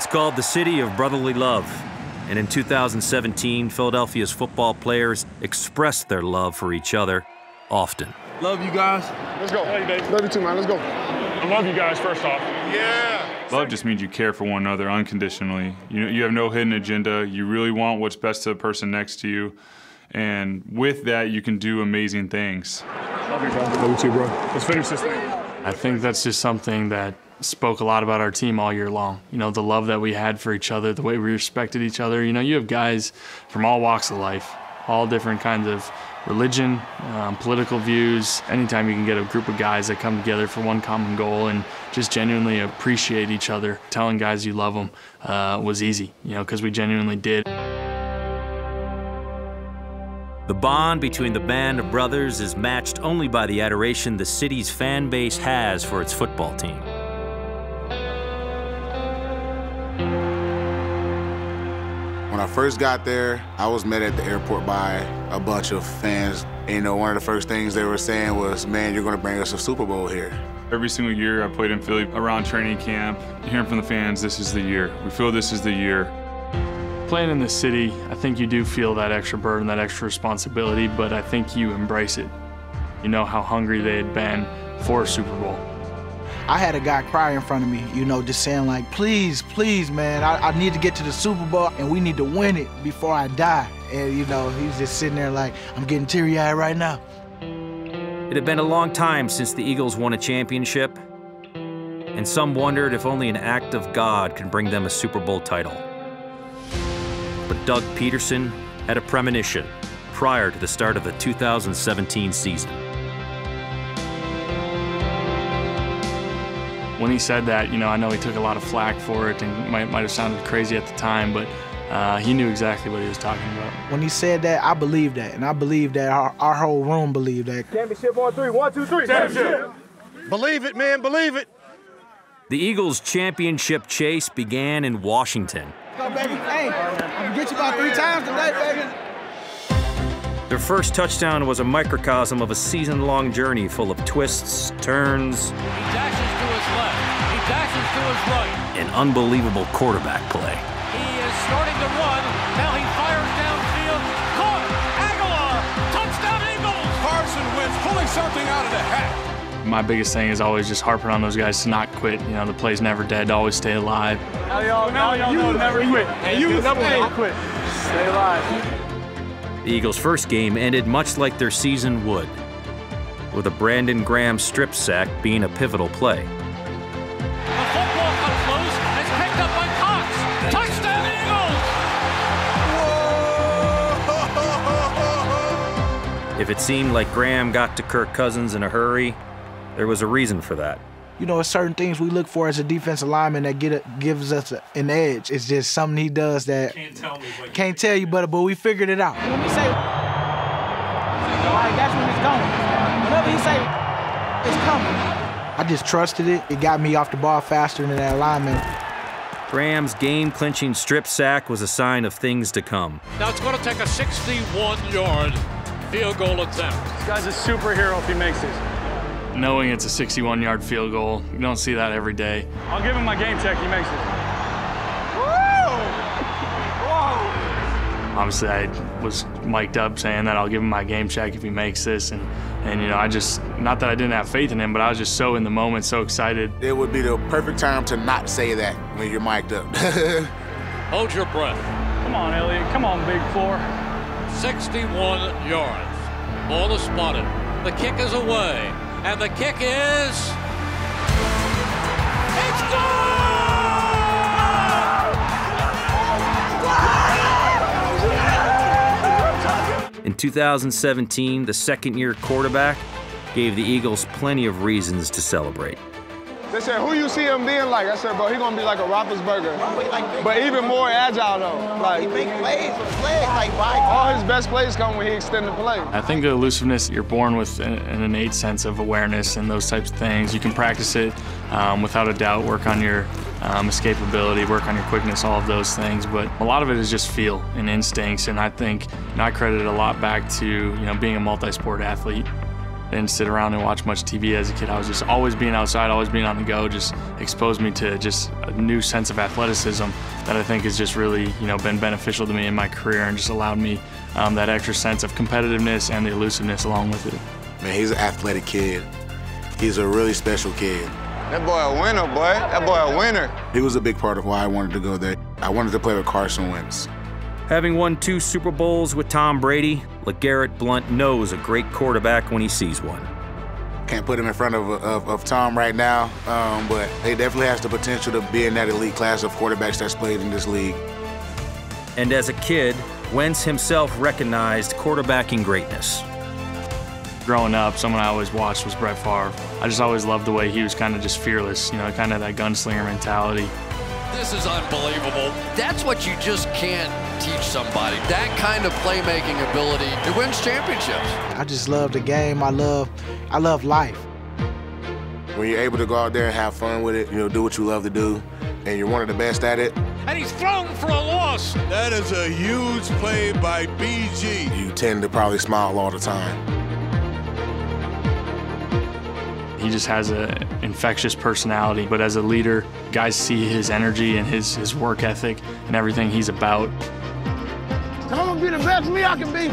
It's called the City of Brotherly Love. And in 2017, Philadelphia's football players expressed their love for each other often. Love you guys. Let's go. Love you, baby. Love you too, man. Let's go. I love you guys, first off. Yeah. Love just means you care for one another unconditionally. You have no hidden agenda. You really want what's best to the person next to you. And with that, you can do amazing things. Love you, bro. Love you too, bro. Let's finish this thing. I think that's just something that spoke a lot about our team all year long. You know, the love that we had for each other, the way we respected each other. You know, you have guys from all walks of life, all different kinds of religion, political views. Anytime you can get a group of guys that come together for one common goal and just genuinely appreciate each other, telling guys you love them was easy, you know, because we genuinely did. The bond between the band of brothers is matched only by the adoration the city's fan base has for its football team. When I first got there, I was met at the airport by a bunch of fans. And, you know, one of the first things they were saying was, man, you're going to bring us a Super Bowl here. Every single year I played in Philly around training camp, hearing from the fans, this is the year. We feel this is the year. Playing in the city, I think you do feel that extra burden, that extra responsibility, but I think you embrace it. You know how hungry they had been for a Super Bowl. I had a guy cry in front of me, you know, just saying like, please, please, man, I need to get to the Super Bowl and we need to win it before I die. And, you know, he's just sitting there like, I'm getting teary-eyed right now. It had been a long time since the Eagles won a championship, and some wondered if only an act of God could bring them a Super Bowl title. But Doug Peterson had a premonition prior to the start of the 2017 season. When he said that, you know, I know he took a lot of flack for it and might have sounded crazy at the time, but he knew exactly what he was talking about. When he said that, I believed that, and I believe that our whole room believed that. Championship on three. 1, 2, 3. Championship. Believe it, man. Believe it. The Eagles' championship chase began in Washington. Go, baby. Hey, I'm gonna get you about 3 times today, baby. Their first touchdown was a microcosm of a season-long journey full of twists, turns, He dashes to his left. He dashes to his right. and unbelievable quarterback play. He is starting to run. Now he fires downfield. Caught. Aguilar. Touchdown Eagles. Carson Wentz pulling something out of the hat. My biggest thing is always just harping on those guys to not quit. You know, the play's never dead, to always stay alive. Now y'all know never quit. And you never quit. Stay alive. The Eagles' first game ended much like their season would, with a Brandon Graham strip sack being a pivotal play. The football comes loose. It's picked up by Cox. Touchdown Eagles. If it seemed like Graham got to Kirk Cousins in a hurry, there was a reason for that. You know, certain things we look for as a defensive lineman that gives us an edge. It's just something he does that can't tell you, but we figured it out. When we say, all right, that's when it's going. Whenever he say, it's coming. I just trusted it. It got me off the ball faster than that lineman. Graham's game-clinching strip sack was a sign of things to come. Now it's going to take a 61-yard field goal attempt. This guy's a superhero if he makes this. Knowing it's a 61-yard field goal, you don't see that every day. I'll give him my game check. He makes it. Obviously, I was mic'd up saying that I'll give him my game check if he makes this, and you know, I just, not that I didn't have faith in him, but I was just so in the moment, so excited. It would be the perfect time to not say that when you're mic'd up. Hold your breath. Come on, Elliott. Come on, big floor. 61 yards. Ball is spotted. The kick is away. And the kick is... It's In 2017, the second-year quarterback gave the Eagles plenty of reasons to celebrate. They said, who you see him being like? I said, bro, he's going to be like a Roethlisberger. But even more agile, though. Like, he make plays with his legs. Like, all his best plays come when he extends the play. I think the elusiveness, you're born with an innate sense of awareness and those types of things. You can practice it without a doubt, work on your escapability, work on your quickness, all of those things. But a lot of it is just feel and instincts, and I think I credit a lot back to being a multi-sport athlete. didn't sit around and watch much TV as a kid. I was just always being outside, always being on the go, just exposed me to just a new sense of athleticism that I think has just really, been beneficial to me in my career and just allowed me that extra sense of competitiveness and the elusiveness along with it. Man, he's an athletic kid. He's a really special kid. That boy a winner, boy. That boy a winner. He was a big part of why I wanted to go there. I wanted to play with Carson Wentz. Having won 2 Super Bowls with Tom Brady, LeGarrette Blount knows a great quarterback when he sees one. Can't put him in front of Tom right now, but he definitely has the potential to be in that elite class of quarterbacks that's played in this league. And as a kid, Wentz himself recognized quarterbacking greatness. Growing up, someone I always watched was Brett Favre. I just always loved the way he was kind of just fearless, kind of that gunslinger mentality. This is unbelievable. That's what you just can't teach somebody. That kind of playmaking ability, it wins championships. I just love the game. I love life. When you're able to go out there and have fun with it, do what you love to do, and you're one of the best at it. And he's thrown for a loss. That is a huge play by BG. You tend to probably smile all the time. He just has an infectious personality, but as a leader, guys see his energy and his work ethic and everything he's about. I'm gonna be the best me I can be.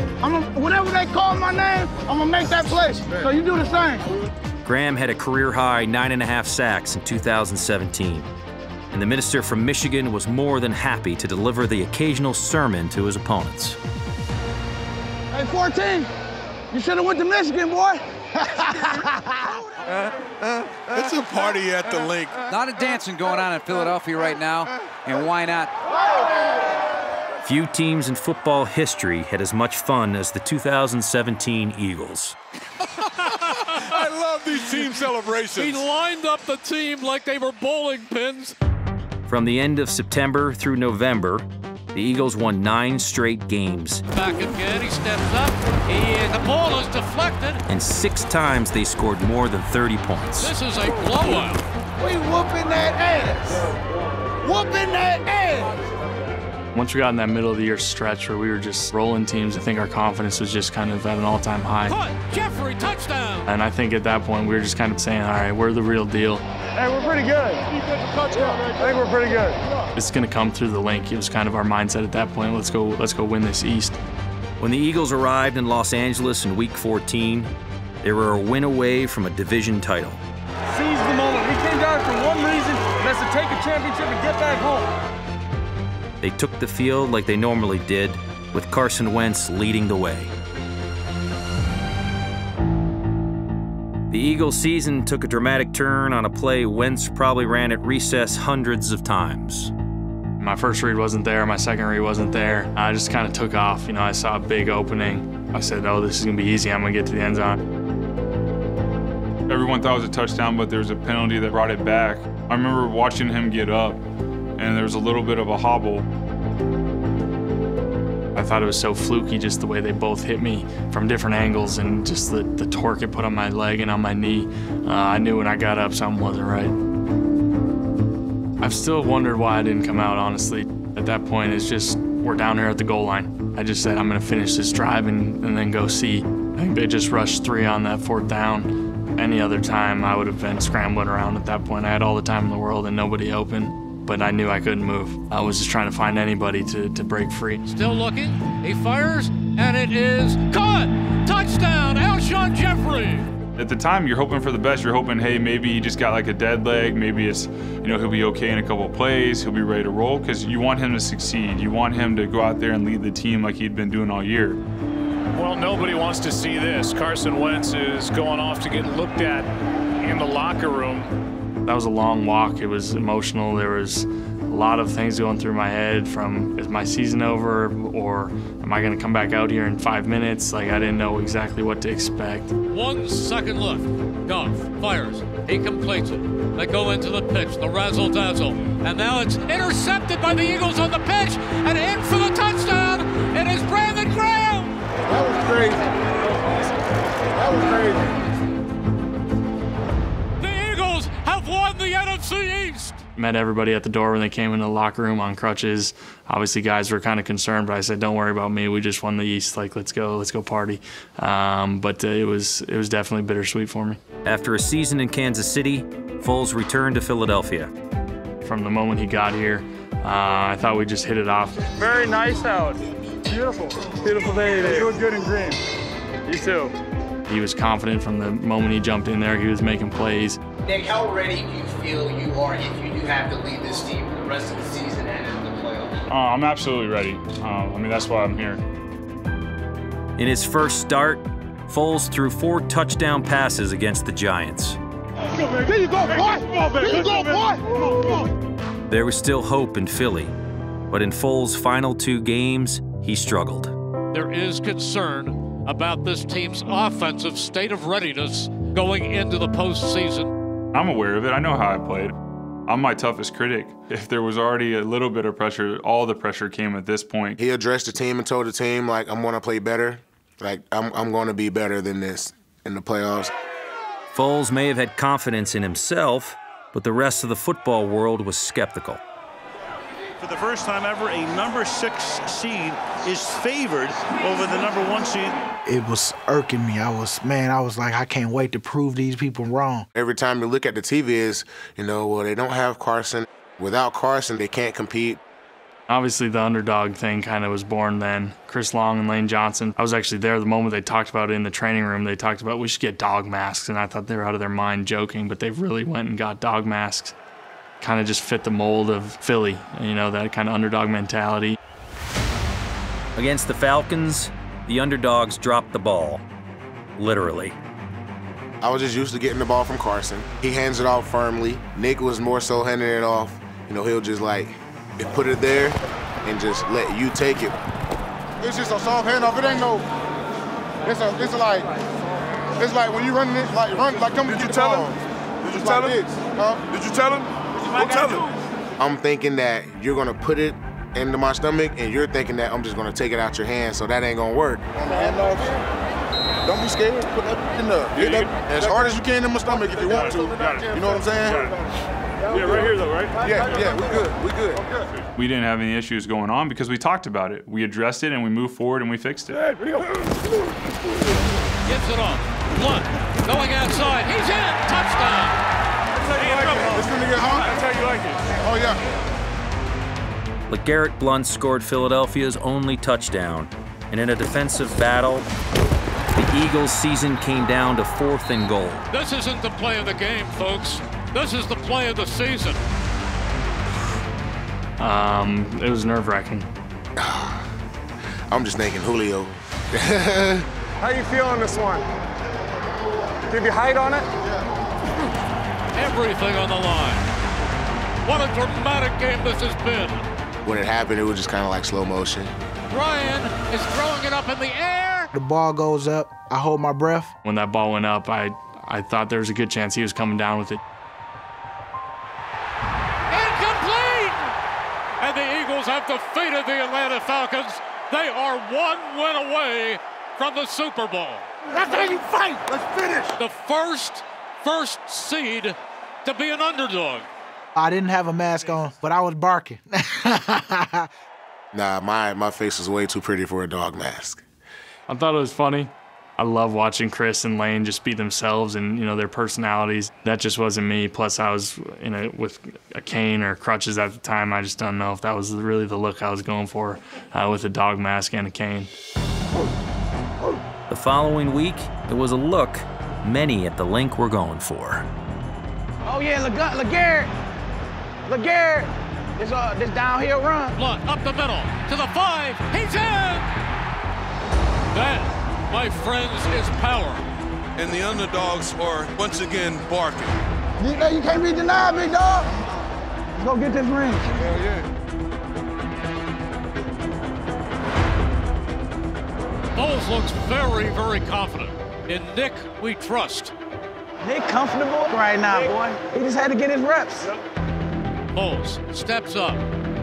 Whatever they call my name, I'm gonna make that play. So you do the same. Graham had a career-high 9.5 sacks in 2017. And the minister from Michigan was more than happy to deliver the occasional sermon to his opponents. Hey, 14, you should have went to Michigan, boy. It's a party at the link. A lot of dancing going on in Philadelphia right now, and why not? Few teams in football history had as much fun as the 2017 Eagles. I love these team celebrations. He lined up the team like they were bowling pins. From the end of September through November, the Eagles won 9 straight games. Back again, he steps up. The ball is deflected. And 6 times they scored more than 30 points. This is a blowout. We whooping that ass. Whooping that ass. Once we got in that middle of the year stretch where we were just rolling teams, I think our confidence was just kind of at an all-time high. Caught, Jeffrey, touchdown. And I think at that point we were just kind of saying, all right, we're the real deal. Hey, we're pretty good. I think we're pretty good. It's going to come through the link. It was kind of our mindset at that point. Let's go win this East. When the Eagles arrived in Los Angeles in Week 14, they were a win away from a division title. Seize the moment. We came down for one reason, and that's to take a championship and get back home. They took the field like they normally did, with Carson Wentz leading the way. The Eagles' season took a dramatic turn on a play Wentz probably ran at recess hundreds of times. My first read wasn't there, my second read wasn't there. I just kind of took off. I saw a big opening. I said, oh, this is gonna be easy, I'm gonna get to the end zone. Everyone thought it was a touchdown, but there was a penalty that brought it back. I remember watching him get up, and there was a little bit of a hobble. I thought it was so fluky, just the way they both hit me from different angles and just the torque it put on my leg and on my knee. I knew when I got up something wasn't right. I've still wondered why I didn't come out, honestly. At that point, it's just, we're down here at the goal line. I just said, I'm gonna finish this drive and then go see. I think they just rushed 3 on that 4th down. Any other time, I would have been scrambling around at that point. I had all the time in the world and nobody open, but I knew I couldn't move. I was just trying to find anybody to break free. Still looking, he fires, and it is caught! Touchdown, Alshon Jeffrey! At the time, you're hoping for the best. You're hoping, hey, maybe he just got like a dead leg. Maybe it's, he'll be okay in a couple of plays. He'll be ready to roll because you want him to succeed. You want him to go out there and lead the team like he'd been doing all year. Well, nobody wants to see this. Carson Wentz is going off to get looked at in the locker room. That was a long walk. It was emotional. There was a lot of things going through my head from, is my season over, or am I going to come back out here in 5 minutes? Like, I didn't know exactly what to expect. 1 second left. Goff fires. He completes it. They go into the pitch, the razzle-dazzle. And now it's intercepted by the Eagles on the pitch, and in for the touchdown. It is Brandon Graham. That was crazy. That was crazy. The Eagles have won the NFC NFC East. Met everybody at the door when they came into the locker room on crutches. Obviously, guys were kind of concerned, but I said, "Don't worry about me. We just won the East. Like, let's go party." But it was definitely bittersweet for me. After a season in Kansas City, Foles returned to Philadelphia. From the moment he got here, I thought we just hit it off. Very nice out. Beautiful. Beautiful day today. You look good in green. You too. He was confident from the moment he jumped in there. He was making plays. Nick, how ready do you feel you are if you do have to lead this team for the rest of the season and in the playoffs? I'm absolutely ready. I mean, that's why I'm here. In his first start, Foles threw 4 touchdown passes against the Giants. There you go, boy! There you go, boy! There was still hope in Philly, but in Foles' final 2 games, he struggled. There is concern about this team's offensive state of readiness going into the postseason. I'm aware of it. I know how I played. I'm my toughest critic. If there was already a little bit of pressure, all the pressure came at this point. He addressed the team and told the team, like, I'm going to play better. Like, I'm going to be better than this in the playoffs. Foles may have had confidence in himself, but the rest of the football world was skeptical. For the first time ever, a number 6 seed is favored over the number 1 seed. It was irking me. I was like, I can't wait to prove these people wrong. Every time you look at the TV is, well, they don't have Carson. Without Carson, they can't compete. Obviously, the underdog thing kind of was born then. Chris Long and Lane Johnson. I was actually there the moment they talked about it in the training room. They talked about we should get dog masks, and I thought they were out of their mind joking, but they really went and got dog masks. Kind of just fit the mold of Philly, that kind of underdog mentality. Against the Falcons, the underdogs dropped the ball, literally. I was just used to getting the ball from Carson. He hands it off firmly. Nick was more so handing it off. He'll just put it there and just let you take it. It's just a soft handoff. It ain't no. It's like when you run it, come Did you tell him? Did you tell him? Huh? Did you tell him? Don't tell him. I'm thinking that you're gonna put it into my stomach, and you're thinking that I'm just gonna take it out your hand, so that ain't gonna work. On the handoff, don't be scared. Put that in there. Hit that as hard as you can in my stomach if you want to. You know what I'm saying? Yeah, right here though, right? Yeah, we good. We didn't have any issues going on because we talked about it. We addressed it and we moved forward and we fixed it. Gives it off. Blunt going outside. He's in. Touchdown. That's how you like it. Oh, yeah. LeGarrette Blount scored Philadelphia's only touchdown, and in a defensive battle, the Eagles' season came down to 4th and goal. This isn't the play of the game, folks. This is the play of the season. It was nerve-wracking. I'm just thinking Julio. How you feeling this one? Give you height on it? Everything on the line. What a dramatic game this has been. When it happened, it was just kind of like slow motion. Ryan is throwing it up in the air. The ball goes up. I hold my breath. When that ball went up, I thought there was a good chance he was coming down with it. Incomplete! And the Eagles have defeated the Atlanta Falcons. They are 1 win away from the Super Bowl. That's how you fight. Let's finish. The first seed to be an underdog. I didn't have a mask on, but I was barking. Nah, my face was way too pretty for a dog mask. I thought it was funny. I love watching Chris and Lane just be themselves and their personalities. That just wasn't me. Plus, I was with a cane or crutches at the time. I just don't know if that was really the look I was going for with a dog mask and a cane. The following week, it was a look many at the link were going for. Oh yeah, LeGarrette, this downhill run. Blount up the middle to the 5. He's in. That, my friends, is power. And the underdogs are once again barking. You can't be denied, big dog. Let's go get this ring. Hell yeah. Foles looks very, very confident. In Nick, we trust. Nick comfortable right now, boy. He just had to get his reps. Foles steps up.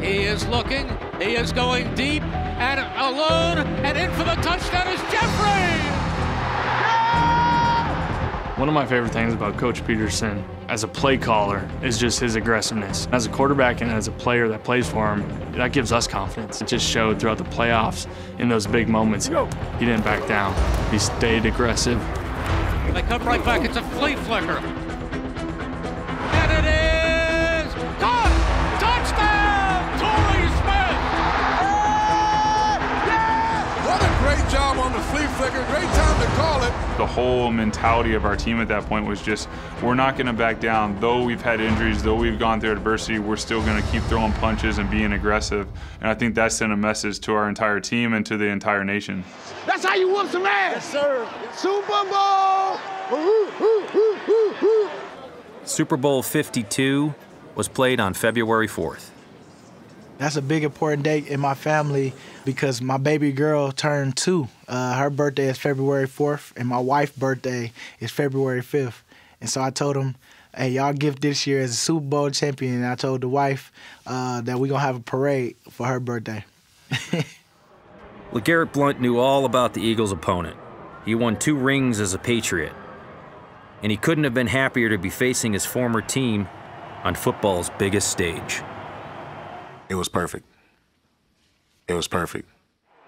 He is looking. He is going deep and alone. And in for the touchdown is Jeffrey. One of my favorite things about Coach Peterson as a play caller is just his aggressiveness. As a quarterback and as a player that plays for him, that gives us confidence. It just showed throughout the playoffs in those big moments. He didn't back down. He stayed aggressive. They come right back. It's a flea flicker. And it is caught! Touchdown! Torrey Smith! What a great job on the flea flicker. Great time to call it. The whole mentality of our team at that point was just, we're not going to back down. Though we've had injuries, though we've gone through adversity, we're still going to keep throwing punches and being aggressive. And I think that sent a message to our entire team and to the entire nation. That's how you whoop some ass. Yes, sir. Super Bowl. Super Bowl 52 was played on February 4th. That's a big important date in my family because my baby girl turned 2. Her birthday is February 4th, and my wife's birthday is February 5th. And so I told them, hey, y'all gift this year as a Super Bowl champion. And I told the wife that we're going to have a parade for her birthday. LeGarrette Blount knew all about the Eagles' opponent. He won 2 rings as a Patriot. And he couldn't have been happier to be facing his former team on football's biggest stage. It was perfect. It was perfect.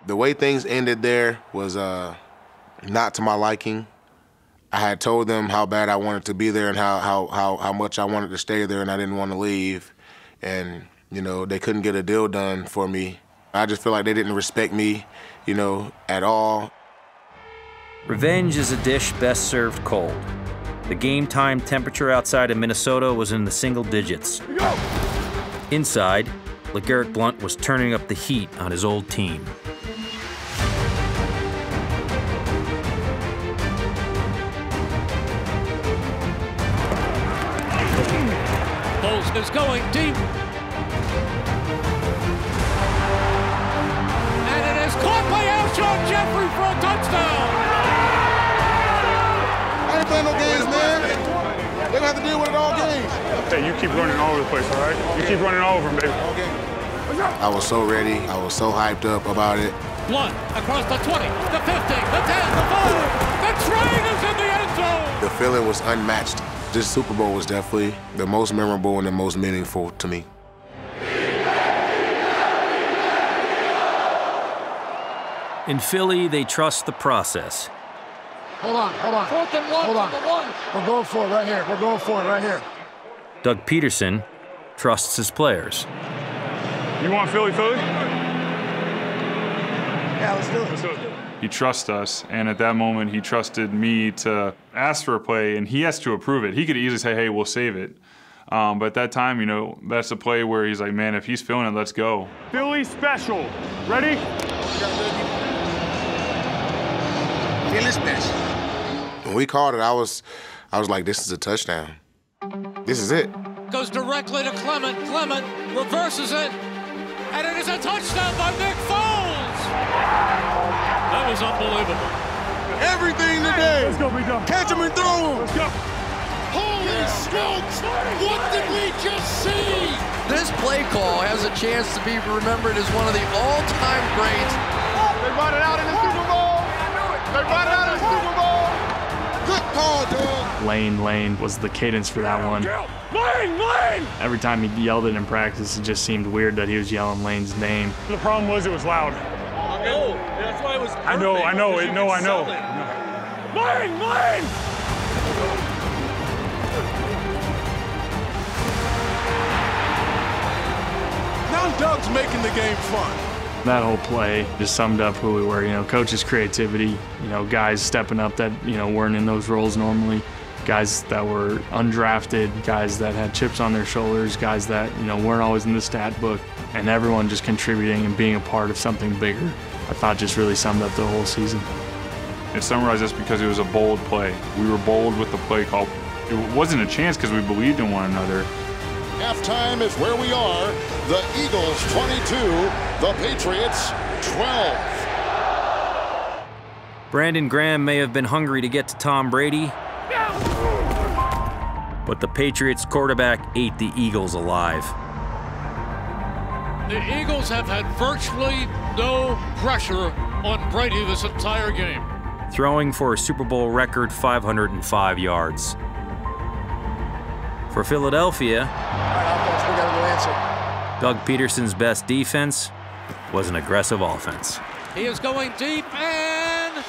The way things ended there was not to my liking. I had told them how bad I wanted to be there and how much I wanted to stay there and I didn't want to leave. And, you know, they couldn't get a deal done for me. I just feel like they didn't respect me, you know, at all. Revenge is a dish best served cold. The game time temperature outside of Minnesota was in the single digits. Inside, LeGarrette Blount was turning up the heat on his old team. Bowles is going deep. And it is caught by Alshon Jeffrey for a touchdown. I ain't playing no games, man. They're gonna have to deal with it all games. Hey, you keep running all over the place, all right? You keep running all over them, baby. I was so ready. I was so hyped up about it. Blount across the 20, the 50, the 10, the 5. The train is in the end zone. The feeling was unmatched. This Super Bowl was definitely the most memorable and the most meaningful to me. In Philly, they trust the process. Hold on. 4th and 1 Hold on. from the 1. We're going for it right here. We're going for it right here. Doug Peterson trusts his players. You want Philly? Yeah, let's do it. He trusts us, and at that moment, he trusted me to ask for a play, and he has to approve it. He could easily say, hey, we'll save it. But at that time, you know, that's a play where he's like, man, if he's feeling it, let's go. Philly special. Ready? Philly special. When we called it, I was like, this is a touchdown. This is it. Goes directly to Clement. Clement reverses it. And it is a touchdown by Nick Foles. That was unbelievable. Everything today. Let's go, big dog. Catch him and throw him. Let's go. Holy smokes. What did we just see? This play call has a chance to be remembered as one of the all-time greats. They brought it out in the Super Bowl. They brought it out in the Super Bowl. Good call, Doug. Lane was the cadence for that one. Lane! Every time he yelled it in practice, it just seemed weird that he was yelling Lane's name. The problem was it was loud. No, that's why it was perfect. I know. I know. Lane! Now Doug's making the game fun. That whole play just summed up who we were. You know, coach's creativity, you know, guys stepping up that, you know, weren't in those roles normally, guys that were undrafted, guys that had chips on their shoulders, guys that, you know, weren't always in the stat book, and everyone just contributing and being a part of something bigger. I thought just really summed up the whole season. It summarized us because it was a bold play. We were bold with the play call. It wasn't a chance because we believed in one another. Halftime is where we are. The Eagles 22, the Patriots 12. Brandon Graham may have been hungry to get to Tom Brady, but the Patriots quarterback ate the Eagles alive. The Eagles have had virtually no pressure on Brady this entire game. throwing for a Super Bowl record 505 yards. For Philadelphia, Doug Peterson's best defense was an aggressive offense. He is going deep, and is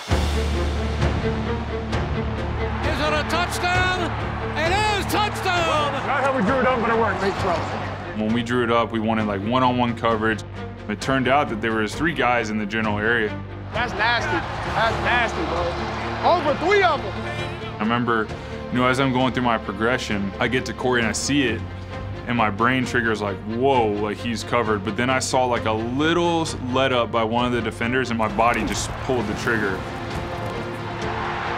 it a touchdown? It is touchdown! Not how we drew it up, but it worked. Great throw. When we drew it up, we wanted like one-on-one coverage. It turned out that there was 3 guys in the general area. That's nasty. That's nasty, bro. Over 3 of them. I remember, as I'm going through my progression, I get to Corey and I see it, and my brain triggers like, whoa, like he's covered. But then I saw like a little let up by one of the defenders, and my body just pulled the trigger.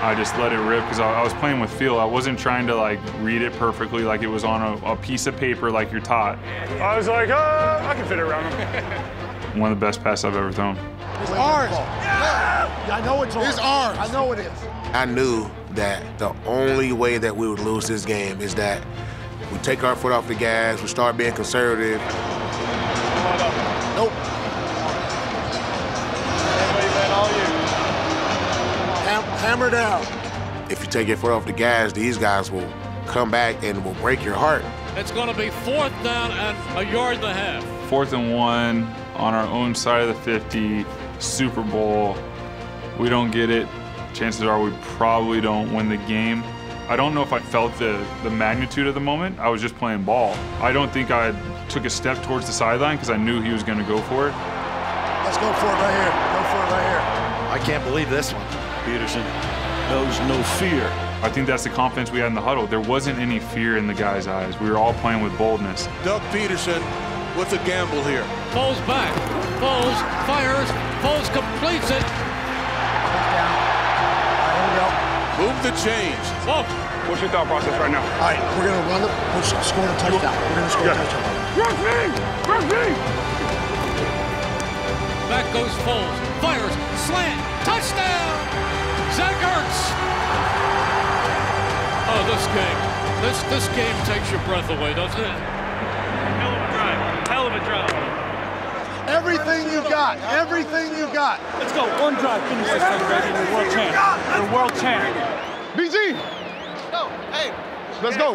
I just let it rip because I was playing with feel. I wasn't trying to like read it perfectly like it was on a piece of paper like you're taught. I was like, I can fit it around him. One of the best passes I've ever thrown. It's ours. Yeah, I know it's ours. It's ours. I know it is. I knew that the only way that we would lose this game is that we take our foot off the gas, we start being conservative. Nope. Hammer down. If you take your foot off the gas, these guys will come back and will break your heart. It's going to be 4th down and 1.5 yards. 4th and 1 on our own side of the 50, Super Bowl. We don't get it. Chances are we probably don't win the game. I don't know if I felt the magnitude of the moment. I was just playing ball. I don't think I took a step towards the sideline because I knew he was going to go for it. Let's go for it right here. Go for it right here. I can't believe this one. Peterson knows no fear. I think that's the confidence we had in the huddle. There wasn't any fear in the guys' eyes. We were all playing with boldness. Doug Peterson with a gamble here. Foles back. Foles fires. Foles completes it. Move the change. Whoa. What's your thought process right now? All right, we're going to run it. We're scoring a touchdown. We're going to score a touchdown. Run me! Back goes Foles. Fires. Slant. Touchdown! Zach Ertz. Oh, this game takes your breath away, doesn't it? Hell of a drive. Hell of a drive. Everything you got. Everything you got. Let's go. One drive. Finish this thing, baby. We're world champ. We're world champ. BG. No, hey. Let's go.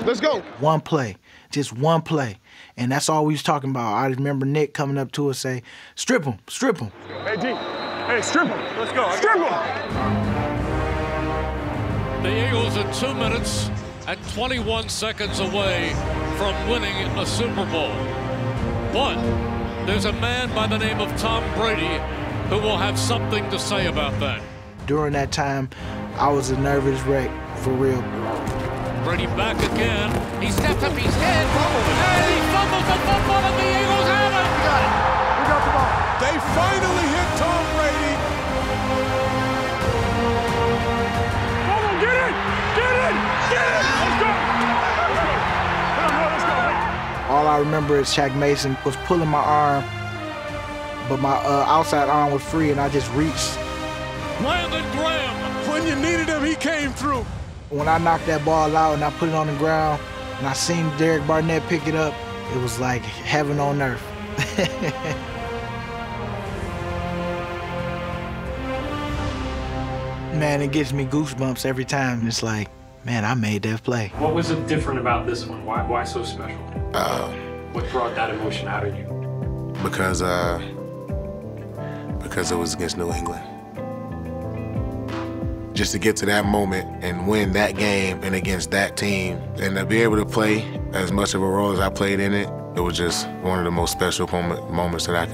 Let's go. One play. Just one play. And that's all we was talking about. I remember Nick coming up to us say, strip him, strip him. Hey, D. Hey, strip him. Let's go. Strip him. The Eagles are 2 minutes and 21 seconds away from winning a Super Bowl. But there's a man by the name of Tom Brady who will have something to say about that. During that time, I was a nervous wreck, for real. Brady back again. He steps up his head. And he fumbles the football, and the Eagles have it. We got it. We got the ball. They finally hit Tom Brady. Come on, get in! Get in! Get in! Let's go! Let's go! All I remember is Shaq Mason was pulling my arm, but my outside arm was free, and I just reached. Brandon Graham. When you needed him, he came through. When I knocked that ball out and I put it on the ground, and I seen Derek Barnett pick it up, it was like heaven on earth. Man, it gives me goosebumps every time. It's like, man, I made that play. What was different about this one? Why so special? What brought that emotion out of you? Because it was against New England. Just to get to that moment and win that game and against that team, and to be able to play as much of a role as I played in it, it was just one of the most special moments that I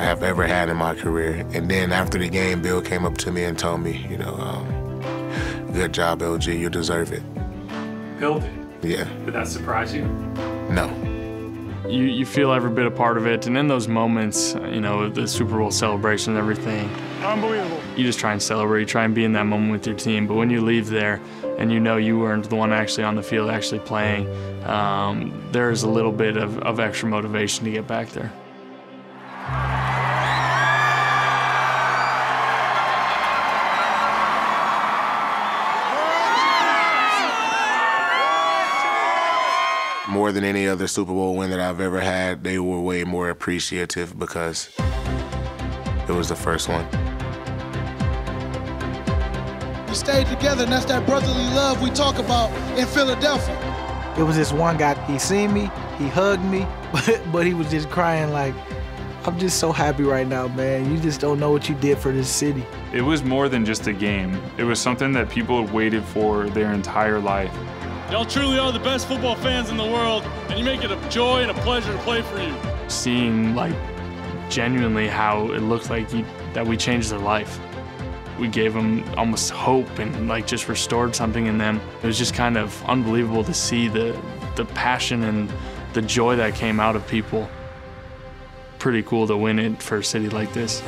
have ever had in my career. And then after the game, Bill came up to me and told me, good job, LG, you deserve it. Bill did? Yeah. Did that surprise you? No. You feel every bit a part of it, and in those moments, the Super Bowl celebration and everything, unbelievable. You just try and celebrate, you try and be in that moment with your team, but when you leave there and you weren't the one actually on the field, actually playing, there's a little bit of extra motivation to get back there. More than any other Super Bowl win that I've ever had, they were way more appreciative because it was the first one. We stayed together, and that's that brotherly love we talk about in Philadelphia. It was this one guy, he seen me, he hugged me, but he was just crying like, I'm just so happy right now, man. You just don't know what you did for this city. It was more than just a game. It was something that people had waited for their entire life. Y'all truly are the best football fans in the world, and you make it a joy and a pleasure to play for you. Seeing, like, genuinely how it looked like that we changed their life. We gave them almost hope and, like, just restored something in them. It was just kind of unbelievable to see the passion and the joy that came out of people. Pretty cool to win it for a city like this.